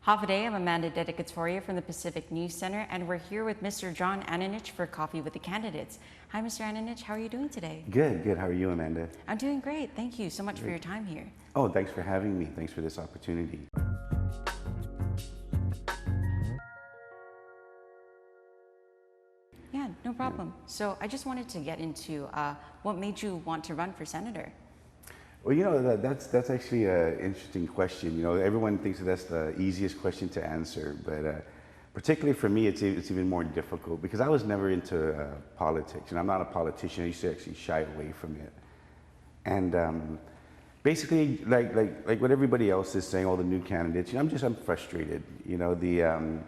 Half a day, I'm Amanda Dedicatoria from the Pacific News Center, and we're here with Mr. John Ananich for Coffee with the Candidates. Hi, Mr. Ananich. How are you doing today? Good, good. How are you, Amanda? I'm doing great. Thank you so much for your time here. Oh, thanks for having me. Thanks for this opportunity. Yeah, no problem. So I just wanted to get into what made you want to run for senator? Well, you know, that's actually an interesting question. You know, everyone thinks that that's the easiest question to answer, but particularly for me, it's even more difficult because I was never into politics, and I'm not a politician. I used to actually shy away from it. And basically, like what everybody else is saying, all the new candidates, you know, I'm frustrated. You know, the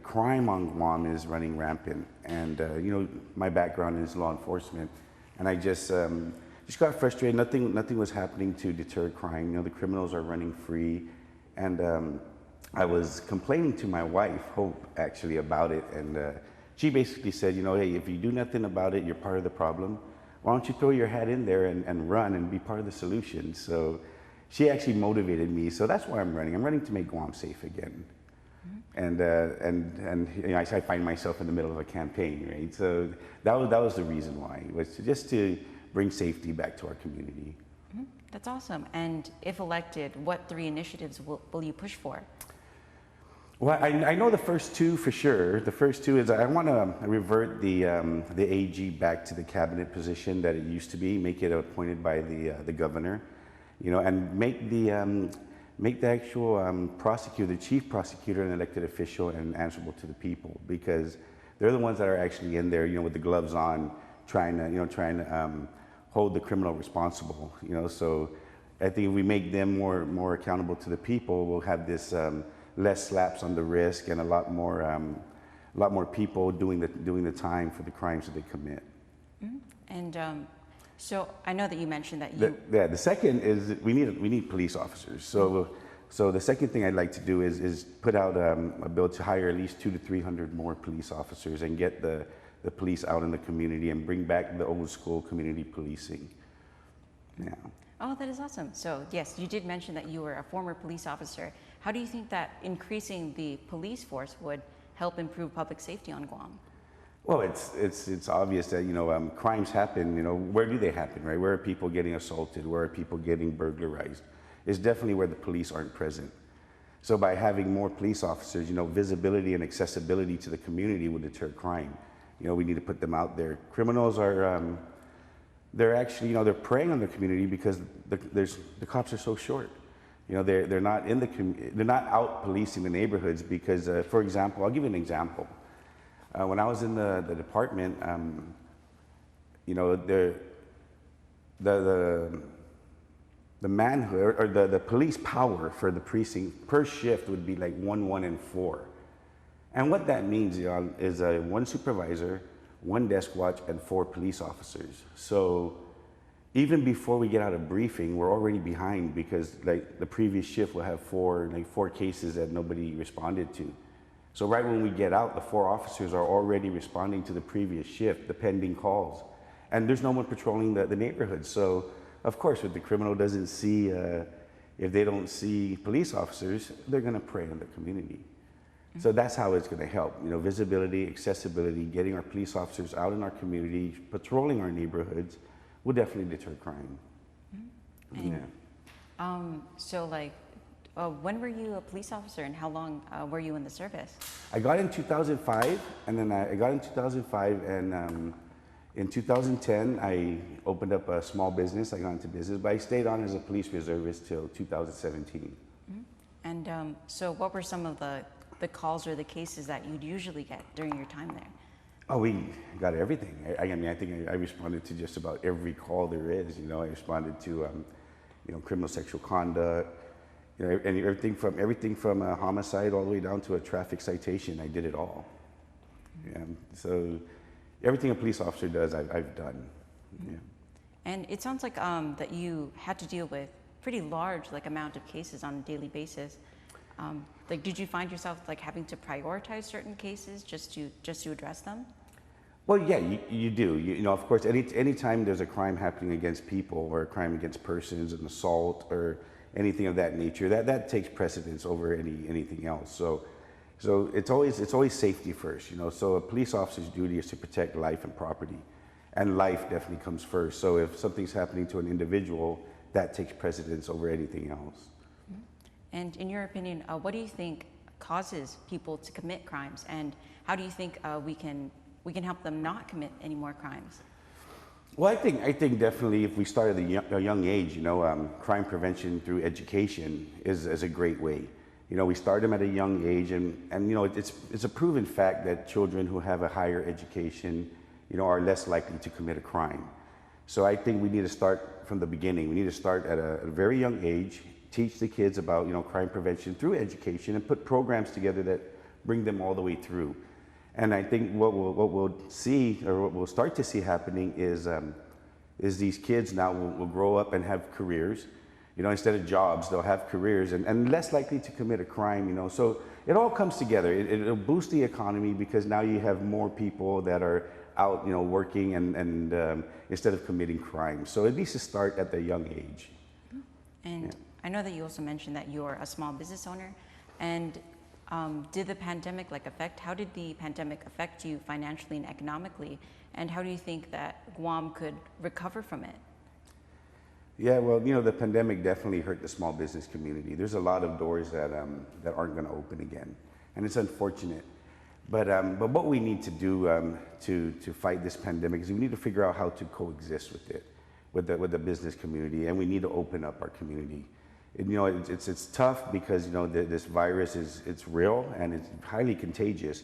crime on Guam is running rampant, and you know, my background is law enforcement, and I just got frustrated. Nothing was happening to deter crime. You know, the criminals are running free, and I was complaining to my wife, Hope, actually about it, and she basically said, you know, hey, if you do nothing about it, you're part of the problem. Why don't you throw your hat in there and run and be part of the solution? So she actually motivated me. So that's why I'm running. I'm running to make Guam safe again. And you know, I find myself in the middle of a campaign, right? So that was the reason why, was just to bring safety back to our community. That's awesome. And if elected, what 3 initiatives will you push for? Well, I know the first 2 for sure. The first 2 is I want to revert the AG back to the cabinet position that it used to be, make it appointed by the governor, you know, and make the actual prosecutor, the chief prosecutor, an elected official and answerable to the people, because they're the ones that are actually in there, you know, with the gloves on, trying to hold the criminal responsible, you know. So I think if we make them more accountable to the people, we'll have this less slaps on the wrist and a lot more people doing the time for the crimes that they commit. And so I know that you mentioned that the second is we need police officers. So the second thing I'd like to do is put out a bill to hire at least 200 to 300 more police officers and get the police out in the community and bring back the old school community policing. Yeah. Oh, that is awesome. So yes, you did mention that you were a former police officer. How do you think that increasing the police force would help improve public safety on Guam? Well, it's obvious that, you know, crimes happen. You know, where do they happen, right? Where are people getting assaulted? Where are people getting burglarized? It's definitely where the police aren't present. So by having more police officers, you know, visibility and accessibility to the community will deter crime. You know, we need to put them out there. Criminals are, they're actually, you know, they're preying on the community because the cops are so short. You know, they're not they're not out policing the neighborhoods because, for example, I'll give you an example. When I was in the department, you know, the manhood or the police power for the precinct per shift would be like 1, 1, and 4. And what that means, y'all, is 1 supervisor, 1 desk watch, and 4 police officers. So even before we get out of briefing, we're already behind because like the previous shift will have 4 cases that nobody responded to. So right when we get out, the 4 officers are already responding to the previous shift, the pending calls. And there's no one patrolling the neighborhood. So of course, if the criminal doesn't see, if they don't see police officers, they're gonna prey on the community. So that's how it's going to help, you know, visibility, accessibility, getting our police officers out in our community, patrolling our neighborhoods will definitely deter crime. Yeah. So like, when were you a police officer and how long were you in the service? I got in 2005, and then I got in 2005, and in 2010, I opened up a small business. I got into business, but I stayed on as a police reservist till 2017. And so what were some of the calls or the cases that you'd usually get during your time there? Oh, we got everything. I mean, I think I responded to just about every call there is. You know, I responded to, you know, criminal sexual conduct, you know, and everything from a homicide all the way down to a traffic citation. I did it all. Yeah. So everything a police officer does, I've done. Yeah. And it sounds like that you had to deal with pretty large amount of cases on a daily basis. Like, did you find yourself having to prioritize certain cases just to address them? Well, yeah, you do. You know, of course, any time there's a crime happening against people or a crime against persons, an assault or anything of that nature, that takes precedence over anything else. So it's always safety first, you know. So a police officer's duty is to protect life and property, and life definitely comes first. So if something's happening to an individual, that takes precedence over anything else. And in your opinion, what do you think causes people to commit crimes, and how do you think we can help them not commit any more crimes? Well, I think definitely if we start at a young age, you know, crime prevention through education is a great way. You know, we start them at a young age, and you know, it's a proven fact that children who have a higher education, you know, are less likely to commit a crime. So I think we need to start from the beginning. We need to start at a very young age, teach the kids about, you know, crime prevention through education, and put programs together that bring them all the way through. And I think what we'll see, or what we'll start to see happening is these kids now will grow up and have careers. You know, instead of jobs, they'll have careers and less likely to commit a crime, you know. So it all comes together. It'll boost the economy because now you have more people that are out, you know, working and instead of committing crimes. So it needs to start at the young age. And yeah. I know that you also mentioned that you're a small business owner, and did the pandemic how did the pandemic affect you financially and economically, and how do you think that Guam could recover from it? Yeah, well, you know, the pandemic definitely hurt the small business community. There's a lot of doors that aren't going to open again, and it's unfortunate. But what we need to do to fight this pandemic is we need to figure out how to coexist with it, with the business community, and we need to open up our community. And, you know, it's tough because, you know, this virus it's real and it's highly contagious.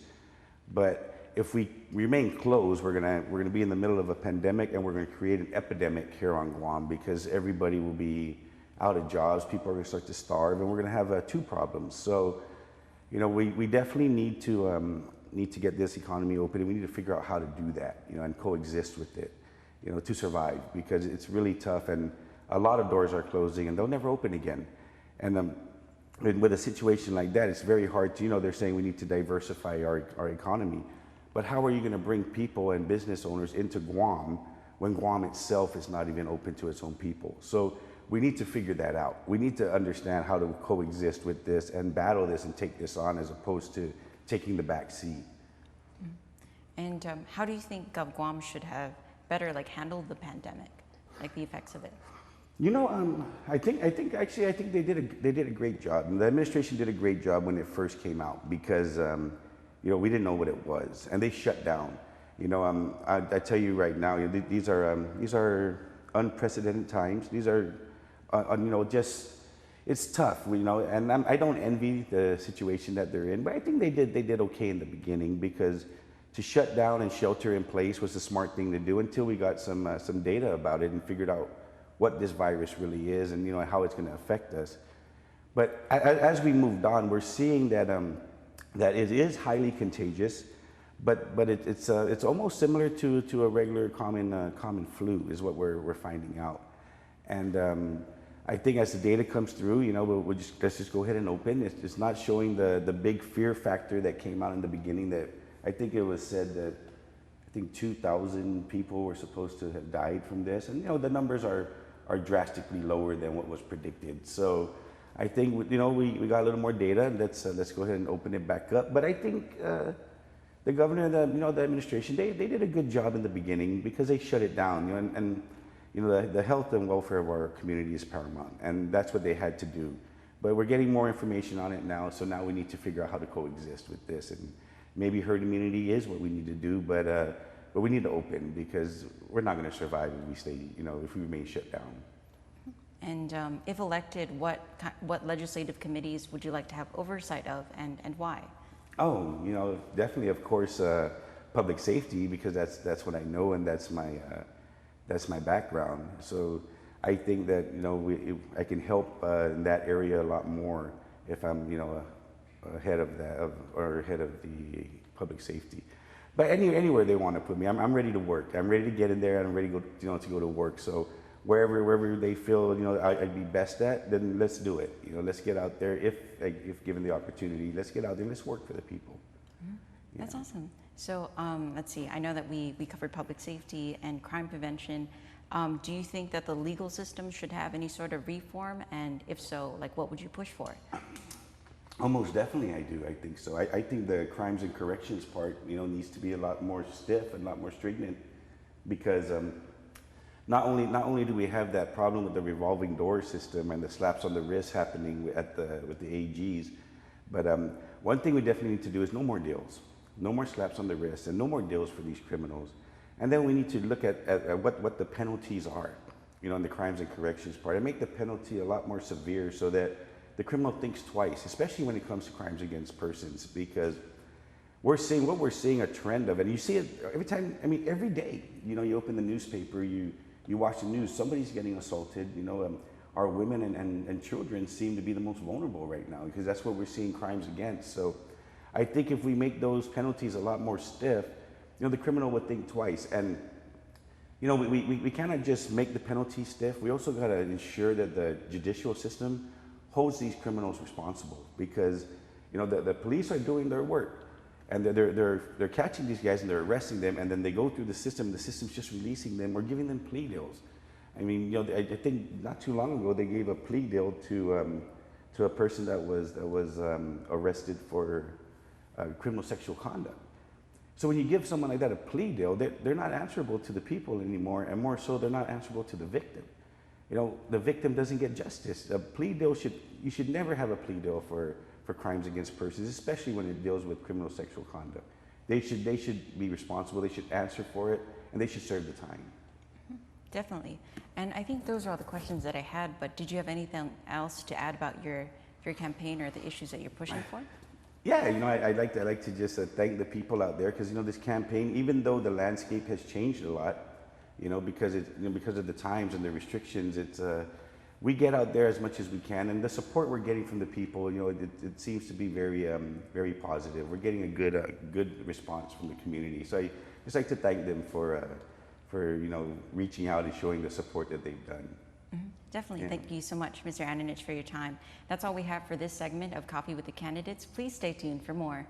But if we remain closed, we're gonna be in the middle of a pandemic, and we're gonna create an epidemic here on Guam because everybody will be out of jobs. People are gonna start to starve, and we're gonna have two problems. So, you know, we definitely need to get this economy open, and we need to figure out how to do that, you know, and coexist with it, you know, to survive, because it's really tough, and a lot of doors are closing, and they'll never open again. And with a situation like that, it's very hard to, you know, they're saying we need to diversify our economy. But how are you going to bring people and business owners into Guam when Guam itself is not even open to its own people? So we need to figure that out. We need to understand how to coexist with this and battle this and take this on, as opposed to taking the back seat. And how do you think Guam should have better handled the pandemic, the effects of it? You know, I think they did a great job. And the administration did a great job when it first came out, because you know, we didn't know what it was, and they shut down. You know, I tell you right now, you know, these are unprecedented times. These are, you know, just, it's tough. You know, and I don't envy the situation that they're in, but I think they did okay in the beginning, because to shut down and shelter in place was the smart thing to do until we got some data about it and figured out what this virus really is, and, you know, how it's going to affect us. But as we moved on, we're seeing that that it is highly contagious, but it's almost similar to a regular common flu, is what we're finding out. And I think as the data comes through, you know, let's just go ahead and open. It's not showing the big fear factor that came out in the beginning. That I think it was said that 2,000 people were supposed to have died from this, and, you know, the numbers are drastically lower than what was predicted. So I think, you know, we got a little more data, and let's go ahead and open it back up. But I think the governor and the administration, they did a good job in the beginning, because they shut it down. You know, and you know, the health and welfare of our community is paramount, and that's what they had to do. But we're getting more information on it now, so now we need to figure out how to coexist with this. And maybe herd immunity is what we need to do, but we need to open, because we're not going to survive if we stay, you know, if we remain shut down. And if elected, what legislative committees would you like to have oversight of, and why? Oh, you know, definitely, of course, public safety, because that's what I know, and that's my background. So I think that, you know, I can help in that area a lot more if I'm, you know, ahead of the public safety. But anywhere they want to put me, I'm ready to work. I'm ready to get in there, and I'm ready to go, you know, to go to work. So wherever they feel, you know, I'd be best at, then let's do it. You know, let's get out there if given the opportunity. Let's get out there and let's work for the people. Mm-hmm. Yeah. That's awesome. So let's see. I know that we covered public safety and crime prevention. Do you think that the legal system should have any sort of reform? And if so, like what would you push for? Almost definitely, I do. I think so. I think the crimes and corrections part, needs to be a lot more stiff and a lot more stringent, because not only do we have that problem with the revolving door system and the slaps on the wrist happening with the AGs, but one thing we definitely need to do is no more deals, no more slaps on the wrist, and no more deals for these criminals. And then we need to look at what the penalties are, in the crimes and corrections part, and make the penalty a lot more severe so that the criminal thinks twice, especially when it comes to crimes against persons, because we're seeing a trend of, and you see it every time. I mean, every day. You open the newspaper, you watch the news. Somebody's getting assaulted. Our women and children seem to be the most vulnerable right now, because that's what we're seeing crimes against. So, I think if we make those penalties a lot more stiff, the criminal would think twice. And we cannot just make the penalty stiff. We also got to ensure that the judicial system holds these criminals responsible, because the police are doing their work, and they're catching these guys and they're arresting them, and then they go through the system. The system's just releasing them or giving them plea deals. I mean, I think not too long ago they gave a plea deal to a person that was arrested for criminal sexual conduct. So when you give someone like that a plea deal, they're not answerable to the people anymore, and more so, they're not answerable to the victim. The victim doesn't get justice. A plea deal you should never have a plea deal for crimes against persons, especially when it deals with criminal sexual conduct. They should be responsible, they should answer for it, and they should serve the time. Definitely. And I think those are all the questions that I had, but did you have anything else to add about your campaign or the issues that you're pushing for? Yeah, I'd like to just thank the people out there, because this campaign, even though the landscape has changed a lot, because of the times and the restrictions, we get out there as much as we can, and the support we're getting from the people, it seems to be very very positive. We're getting a good response from the community. So I just like to thank them for reaching out and showing the support that they've done. Mm-hmm. Definitely. Yeah. Thank you so much, Mr. Ananich, for your time. That's all we have for this segment of Coffee with the Candidates. Please stay tuned for more.